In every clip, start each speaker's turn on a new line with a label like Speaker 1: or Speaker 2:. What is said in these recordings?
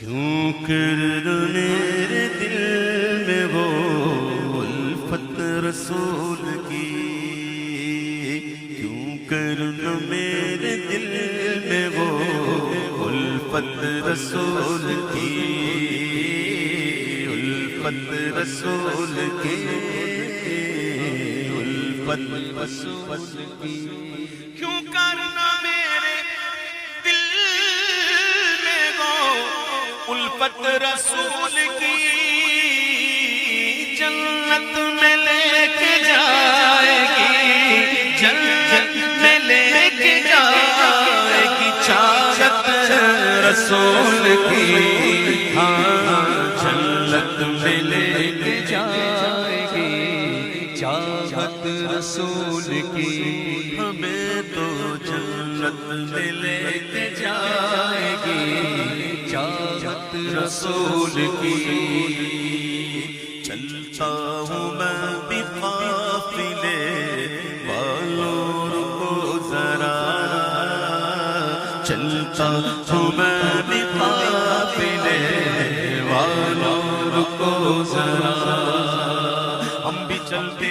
Speaker 1: کیوں کر میرے دل میں وہ الفت رسول کی، کیوں کر میرے دل میں وہ الفت رسول کی، الفت رسول کی، الفت رسول کی، کیوں کرنا میرے دل میں وہ الفت رسول کی، جنت میں لے کے جائے گی، جنت میں لے کے جائے گی چاہت رسول کی، ہاں جنت میں لے کے جائے گی چاہت رسول کی، ہمیں تو جنت میں لے کے جائے گی چاہت رسول کی، چلتا ہوں میں بھی قافلے والوں رکو ذرا، چلتا ہوں میں بھی قافلے والوں رکو ذرا، ہم بھی چلتے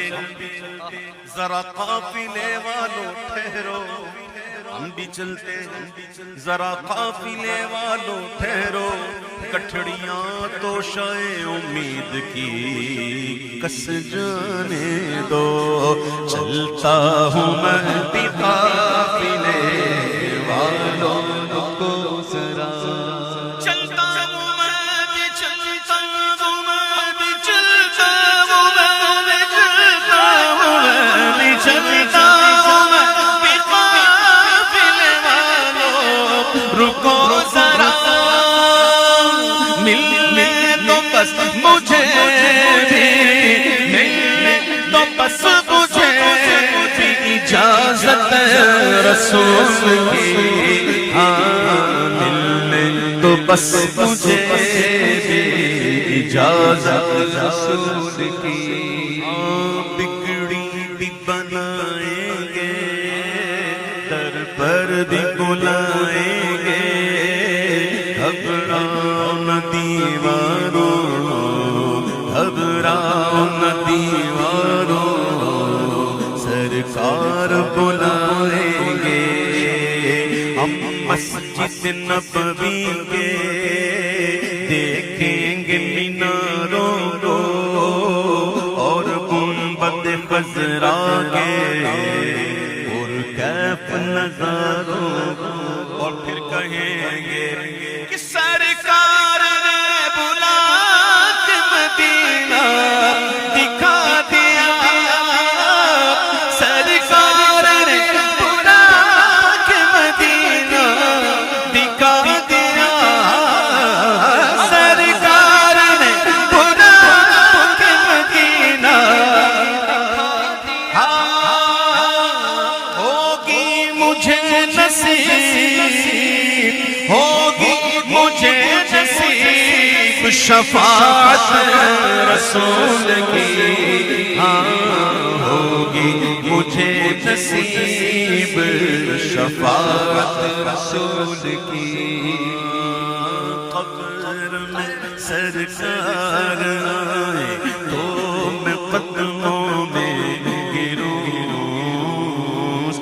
Speaker 1: ذرا قافلے والوں ٹھہرو، ہم بھی چلتے ذرا قافلے والوں ٹھہرو، کٹھڑیاں تو شائع امید کی کس جانے دو، چلتا ہوں میں بھی قافلے والوں کو ذرا، چلتا ہوں میں بھی، چلتا ہوں میں بھی، چلتا ہوں میں بھی، چلتا ہوں میں بھی، چلتا ہوں میں بھی قافلے والوں رکو ذرا، ملنے تو بس مجھے بھی، ملنے تو بس مجھے بھی اجازت رسول کی، ہاں ملنے تو بس مجھے بھی اجازت رسول کی، بگڑی بھی بنائیں گے، در پر بھی بلائیں گے، گھبراؤ نہ دیواروں، گھبراؤ نہ دیواروں، سرکار بلائیں گے، ہم مسجد نبوی کے دیکھیں گے میناروں کو، اور گنبد خضرا کے اور کیف نظاروں کو، اور پھر کہیں گے کہ سرکار نے بلا کے مدینہ دکھا دیا، سرکار نے بلا کے مدینہ دکھا دیا، سرکار نے بلا کے مدینہ، ہوگی مجھے نصیب، ہوگی مجھے نصیب شفاعت رسول کی، ہاں ہوگی مجھے نصیب شفاعت رسول کی، قبر میں سرکار آئے تو میں قدموں میں گروں،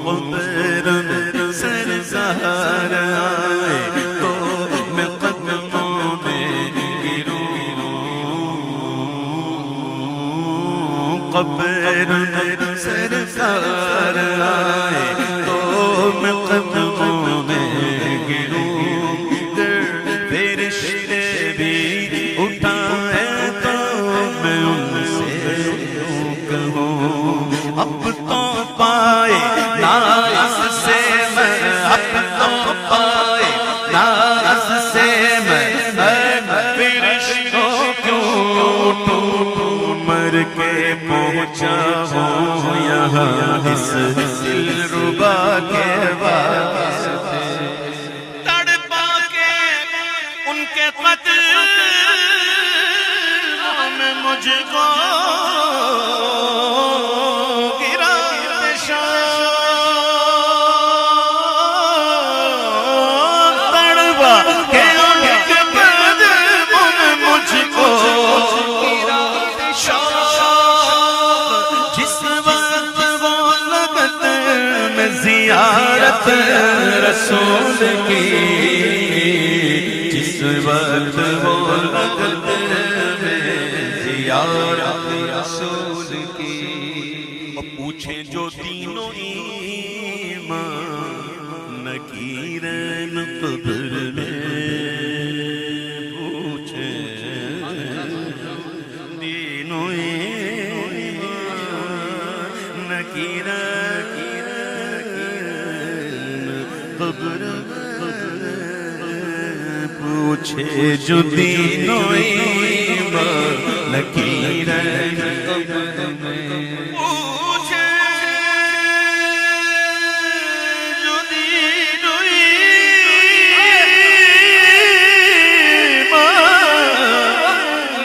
Speaker 1: قبر میں سرکار آئے تو میں قدموں میں گروں، قبر میں سرکار آئے تو میں قدموں میں گروں، فرشتے بھی اٹھائے تو میں ان سے یوں کہوں، اب تو پائے ناز سے میں، اب تو پائے ناز سے میں، فرشتوں کیوں ٹوٹوں، مر کے پہنچا ہوں یہاں اس دلربا کے واسطے، تڑپا کے ان کے قدموں میں مجھ کو گرا پیشاب، تڑپا کے ان کے قدموں وقت ہو لگت میں زیارت رسول کی. اور پوچھیں جو دین و ایمان نکیرین قبر میں، پوچھیں دین و ایمان نکیرین قبر میں، پوچھے جو دین و ایمان نکیرین قبر میں، پوچھے جو دین و ایمان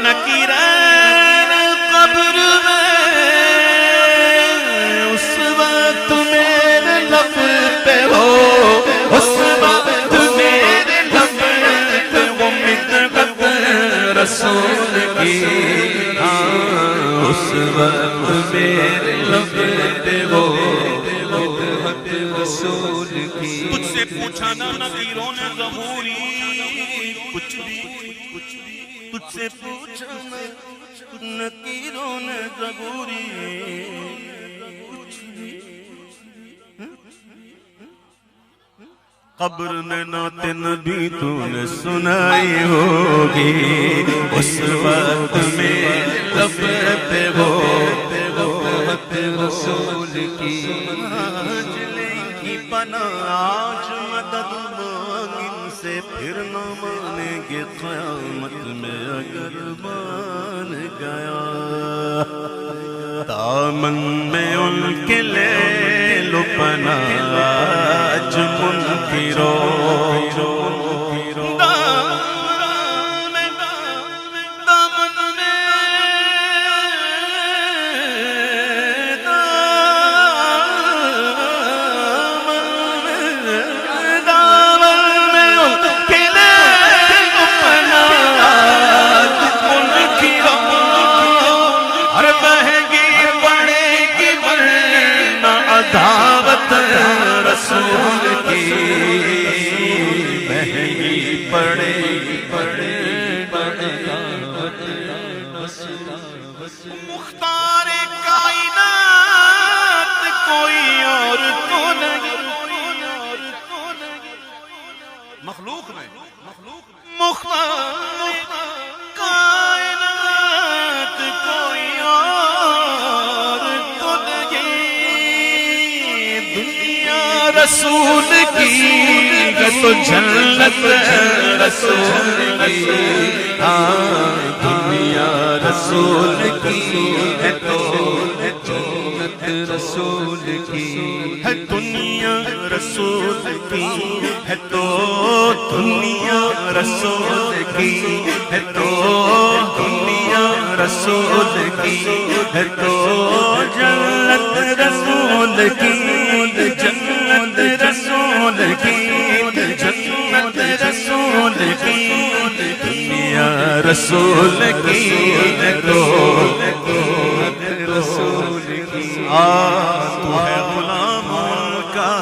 Speaker 1: نکیرین قبر میں. اس وقت میرے لب پہ ہو، اس وقت میرے لب پہ وہ مدحت رسول کی. اس وقت میرے لب پہ وہ مدحت رسول کی. تجھ سے پوچھا نہ نذیروں نے ظہوری کچھ بھی، تجھ سے پوچھا نہ نذیروں نے ظہوری کچھ بھی. قبر میں نعت نبی تو نے سنائی ہوگی. اس وقت میرے لب پہ وہ مدحت رسول کی. آج لیں گی پناہ، آج مدد مانگ ان سے، پھر نہ مانیں گے قیامت میں اگر مان گیا. دامن میں ان کے لے لو پناہ آج منکرو. دعوت رسول کی مہنگی پڑے دعوت مختار کائنات کوئی اور تو نہیں. مخلوق میں مختار کائنات کوئی اور تو نہیں. دنیا رسول کی ہے تو جنت رسول کی. ہاں دنیا رسول کی ہے تو جنت رسول کی. ہے دنیا رسول کی ہے تو دنیا رسول کی ہے تو دنیا رسول کی ہے تو جنت رسول کی. جنت رسول کی جنت رسول کی. دنیا رسول کی ہے تو رسول کی. تو ہے غلام کا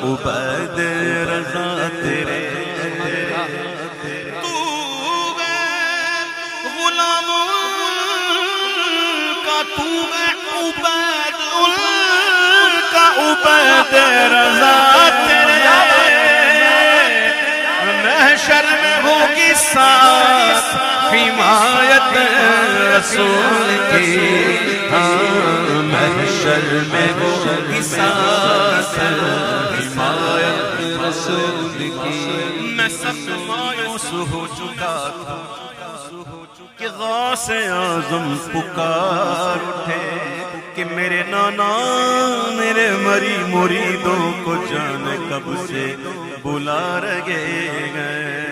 Speaker 1: عبید رضا تیرے. تو ہے غلام کا، تو ہے عبید کا، عبید رضا تیرے. محشر میں ہوگی ساتھ حمایت رسول کی. ہاں محشر میں ہوگی ساتھ حمایت رسول کی. میں سخت مایوس ہو چکا تھا کہ غوث اعظم پکار اٹھے کہ میرے نانا میرے مری مریدوں کو جانے کب سے بلا رہے گئے.